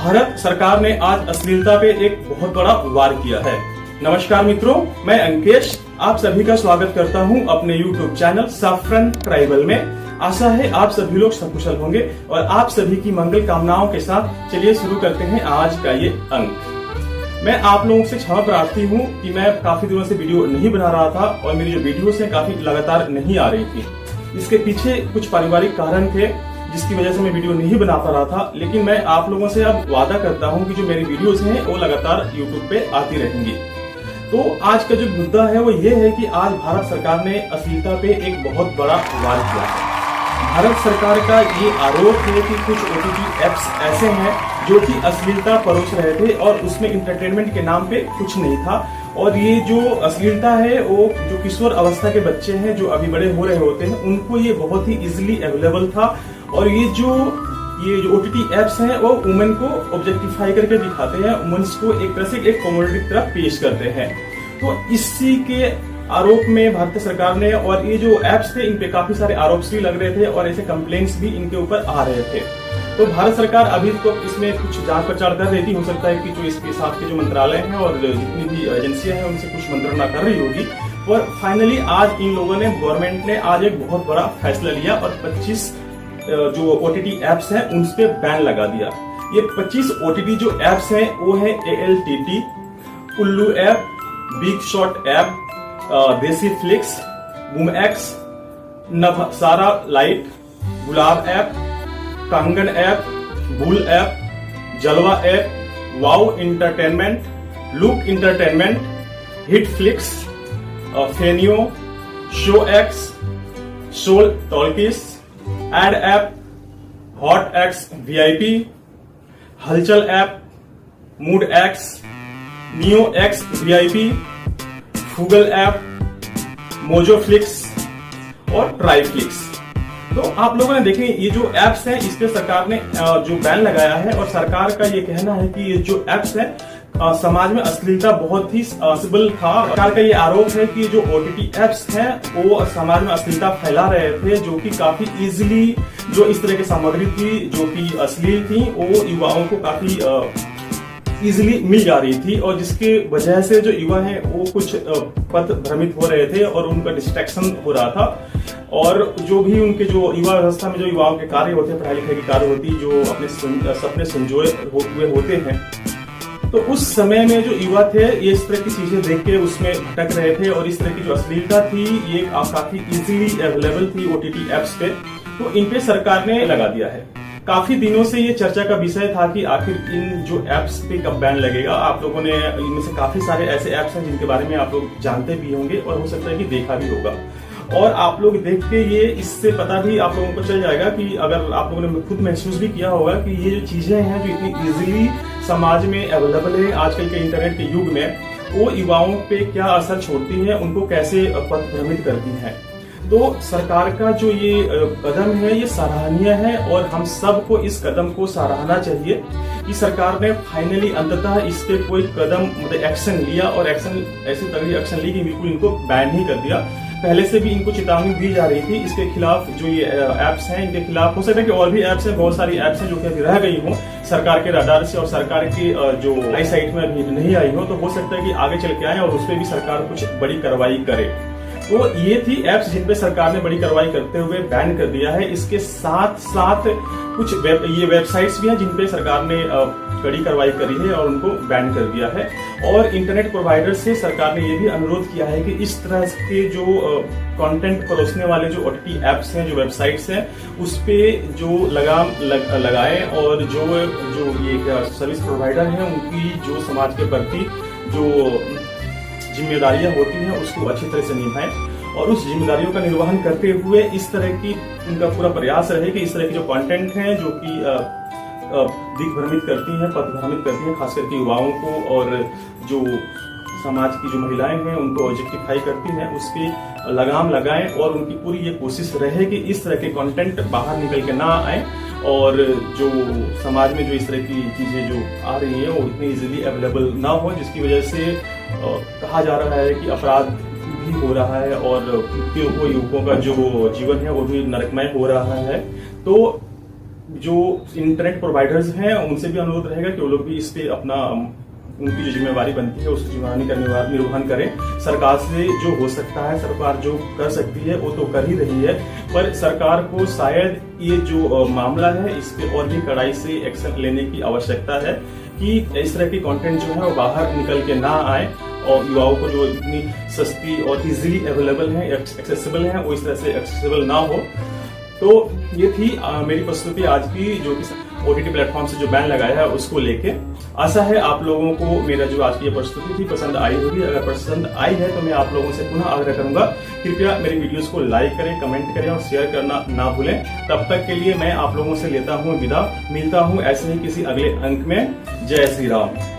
भारत सरकार ने आज अश्लीलता पे एक बहुत बड़ा वार किया है। नमस्कार मित्रों, मैं अंकेश आप सभी का स्वागत करता हूं अपने YouTube चैनल सैफरन ट्राइबल में। आशा है आप सभी लोग सकुशल होंगे और आप सभी की मंगल कामनाओं के साथ चलिए शुरू करते हैं आज का ये अंक। मैं आप लोगों से क्षमा प्रार्थी हूं कि मैं काफी दिनों से वीडियो नहीं बना रहा था और मेरी जो वीडियोस हैं काफी लगातार नहीं आ रही थी। इसके पीछे कुछ पारिवारिक कारण थे जिसकी वजह से मैं वीडियो नहीं बना पा रहा था, लेकिन मैं आप लोगों से अब वादा करता हूं कि जो मेरी वीडियोस हैं वो लगातार YouTube पे आती रहेंगी। तो आज का जो मुद्दा है वो ये है कि आज भारत सरकार ने अश्लीलता पे एक बहुत बड़ा वार किया है। भारत सरकार का ये आरोप है कि कुछ OTT एप्स ऐसे हैं जो कि अश्लीलता परोस रहे थे और उसमें इंटरटेनमेंट के नाम पे कुछ नहीं था। और ये जो अश्लीलता है वो जो किशोर अवस्था के बच्चे हैं जो अभी बड़े हो रहे होते हैं उनको ये बहुत ही इजिली अवेलेबल था। और ये जो OTT एप्स हैं वो वुमेन को ऑब्जेक्टिफाई करके दिखाते हैं, वुमेन्स को एक तरह से एक कमोडिटी की तरह पेश करते हैं। तो इसी के आरोप में भारत सरकार ने, और ये जो एप्स थे इन पे काफी सारे आरोप भी लग रहे थे और ऐसे कंप्लेंट्स भी इनके ऊपर आ रहे थे। तो भारत सरकार अभी तो इसमें कुछ जांच पड़ताल कर रही थी। हो सकता है कि जो इसके साथ के जो मंत्रालय हैं और जितनी भी एजेंसियां हैं उनसे कुछ मंत्रणा कर रही होगी। और फाइनली आज इन लोगों ने, गवर्नमेंट ने आज एक बहुत बड़ा फैसला लिया और 25 जो OTT एप्स हैं उन पे बैन लगा दिया। ये 25 OTT जो एप्स हैं वो है ALTT, Ullu app, Big Shot app, Desi Flix, Boom X, Navsara Lite, Gulab app, Kangan app, Bull app, Jalwa app, Wow Entertainment, Look Entertainment, Hit Flix, फेनियो, Show X, Soul Talkies, Ad app, Hot X VIP, Halchal app, Mood X, Neo X VIP, Google app, Mojo Flix और Triflix. तो आप लोगों ने देखें ये जो apps हैं इस पे सरकार ने जो बैन लगाया है और सरकार का ये कहना है कि ये जो एप्स हैं समाज में अश्लीलता बहुत ही पॉसिबल था। सरकार का ये आरोप है कि जो OTT एप्स हैं वो समाज में अश्लीलता फैला रहे थे, जो कि काफी इजीली जो इस तरह की सामग्री थी जो कि अश्लील थी वो युवाओं को काफी इजिली मिल जा रही थी और जिसके वजह से जो युवा हैं वो कुछ पथ भ्रमित हो रहे थे और उनका डिस्ट्रैक्शन हो रहा था। और जो भी उनके जो युवा अवस्था में जो युवाओं के कार्य होते हैं, पढ़ाई लिखाई के कार्य होती, जो अपने सपने संजोए हुए होते हैं, तो उस समय में जो युवा थे ये इस तरह की चीजें देख के उसमें भटक रहे थे और इस तरह की जो अश्लीलता थी ये काफी इजीली अवेलेबल थी OTT एप्स पे। तो इन पे सरकार ने लगा दिया है। काफी दिनों से ये चर्चा का विषय था कि आखिर इन जो एप्स पे कब बैन लगेगा। आप लोगों ने इनमें से काफी सारे ऐसे एप्स हैं जिनके बारे में आप लोग जानते भी होंगे और हो सकता है कि देखा भी होगा। और आप लोग देख के ये इससे पता भी आप लोगों को चल जाएगा कि अगर आप लोगों ने खुद महसूस भी किया होगा कि ये जो चीजें हैं जो इतनी इजीली समाज में अवेलेबल है आजकल के इंटरनेट के युग में, वो युवाओं पे क्या असर छोड़ती है, उनको कैसे पथ भ्रमित करती है। तो सरकार का जो ये कदम है ये सराहनीय है और हम सबको इस कदम को सराहना चाहिए कि सरकार ने फाइनली अंततः इस पे कोई कदम मतलब एक्शन लिया और एक्शन ऐसे तगड़ी एक्शन ली कि बिल्कुल इनको बैन ही कर दिया। पहले से भी इनको चेतावनी दी जा रही थी इसके खिलाफ। जो ये एप्स हैं इनके खिलाफ हो सकता है कि और भी एप्स हैं, बहुत सारी एप्स हैं जो कि अभी रह गई हो सरकार के रडार से और सरकार की जो आई साइट में अभी नहीं आई हो, तो हो सकता है कि आगे चल के आए और उस पर भी सरकार कुछ बड़ी कार्रवाई करे। तो ये थी एप्स जिन पे सरकार ने बड़ी कार्रवाई करते हुए बैन कर दिया है। इसके साथ साथ कुछ ये वेबसाइट्स भी हैं जिन पे सरकार ने कड़ी कार्रवाई करी है और उनको बैन कर दिया है। और इंटरनेट प्रोवाइडर से सरकार ने ये भी अनुरोध किया है कि इस तरह के जो कंटेंट परोसने वाले जो OTT एप्स हैं, जो वेबसाइट्स हैं, उस पे जो लगाम लगाएं और जो ये सर्विस प्रोवाइडर हैं उनकी जो समाज के प्रति जो जिम्मेदारियां होती हैं उसको अच्छी तरह से निभाएं और उस जिम्मेदारियों का निर्वहन करते हुए इस तरह की उनका पूरा प्रयास रहे कि इस तरह की जो कंटेंट हैं जो कि दिग्भ्रमित करती हैं, पथभ्रमित करती हैं, खास करके युवाओं को और जो समाज की जो महिलाएं हैं उनको ऑब्जेक्टिफाई करती हैं, उस पे लगाम लगाएं और उनकी पूरी ये कोशिश रहे कि इस तरह के कंटेंट बाहर निकल के ना आए और जो समाज में जो इस तरह की चीजें जो आ रही हैं वो इतनी इजीली अवेलेबल ना हो, जिसकी वजह से कहा जा रहा है कि अपराध भी हो रहा है और युवकों का जो जीवन है वो भी नरकमय हो रहा है। तो जो इंटरनेट प्रोवाइडर्स हैं उनसे भी अनुरोध रहेगा कि वो लोग भी इस पे अपना उनकी जो जिम्मेवारी बनती है उसकी जिम्मेवारी निर्वहन करें। सरकार से जो हो सकता है, सरकार जो कर सकती है वो तो कर ही रही है, पर सरकार को शायद ये जो मामला है इस पे और भी कड़ाई से एक्शन लेने की आवश्यकता है कि इस तरह की कंटेंट जो है वो बाहर निकल के ना आए और युवाओं को जो इतनी सस्ती और इजीली अवेलेबल है, एक्सेसिबल है, वो इस तरह से एक्सेसिबल ना हो। तो ये थी मेरी प्रस्तुति आज की, जो कि OTT प्लेटफॉर्म से जो बैन लगाया है उसको लेके। आशा है आप लोगों को मेरा जो आज की ये प्रस्तुति थी पसंद आई होगी। अगर पसंद आई है तो मैं आप लोगों से पुनः आग्रह करूंगा, कृपया मेरी वीडियोस को लाइक करें, कमेंट करें और शेयर करना ना भूलें। तब तक के लिए मैं आप लोगों से लेता हूं विदा, मिलता हूं ऐसे ही किसी अगले अंक में। जय श्री राम।